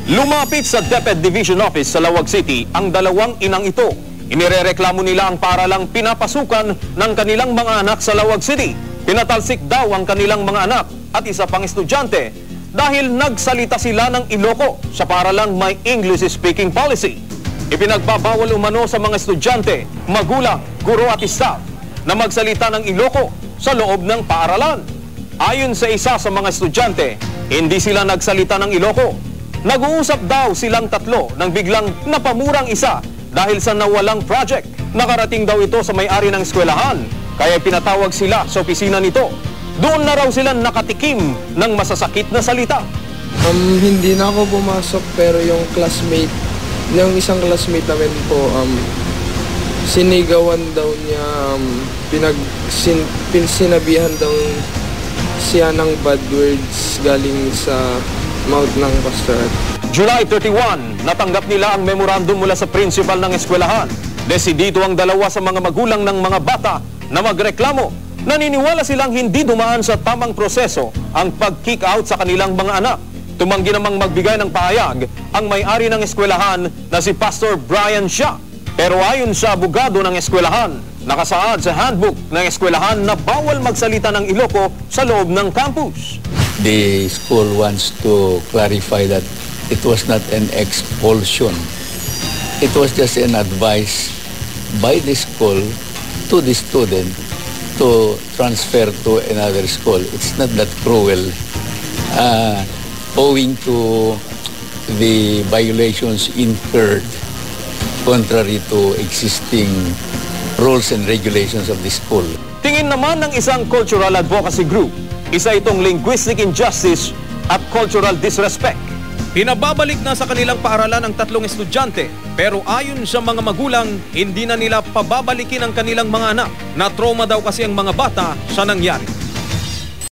Lumapit sa DepEd Division Office sa Lawag City ang dalawang inang ito. Inirereklamo nila ang paaralang pinapasukan ng kanilang mga anak sa Lawag City. Pinatalsik daw ang kanilang mga anak at isa pang estudyante dahil nagsalita sila ng Iloco sa paaralang may English-speaking policy. Ipinagbabawal umano sa mga estudyante, magulang, guro at staff na magsalita ng Iloco sa loob ng paaralan. Ayon sa isa sa mga estudyante, hindi sila nagsalita ng Iloco. Nag-uusap daw silang tatlo nang biglang napamurang isa dahil sa nawalang project. Nakarating daw ito sa may-ari ng eskwelahan, kaya pinatawag sila sa opisina nito. Doon na raw sila nakatikim ng masasakit na salita. Hindi na ako pumasok pero yung isang classmate namin po, sinigawan daw niya, sinabihan daw siya ng bad words galing sa mouth ng pastor. July 31, natanggap nila ang memorandum mula sa principal ng eskwelahan. Desidido ang dalawa sa mga magulang ng mga bata na magreklamo. Naniniwala silang hindi dumaan sa tamang proseso ang pag-kick out sa kanilang mga anak. Tumanggi namang magbigay ng pahayag ang may-ari ng eskwelahan na si Pastor Brian Shah. Pero ayon sa abogado ng eskwelahan, nakasaad sa handbook ng eskwelahan na bawal magsalita ng Iloco sa loob ng campus. The school wants to clarify that it was not an expulsion. It was just an advice by the school to the student to transfer to another school. It's not that cruel. Owing to the violations incurred contrary to existing rules and regulations of the school. Tingin naman ng isang cultural advocacy group, isa itong linguistic injustice at cultural disrespect. Pinababalik na sa kanilang paaralan ang tatlong estudyante, pero ayon sa mga magulang, hindi na nila pababalikin ang kanilang mga anak. Na trauma daw kasi ang mga bata sa nangyari.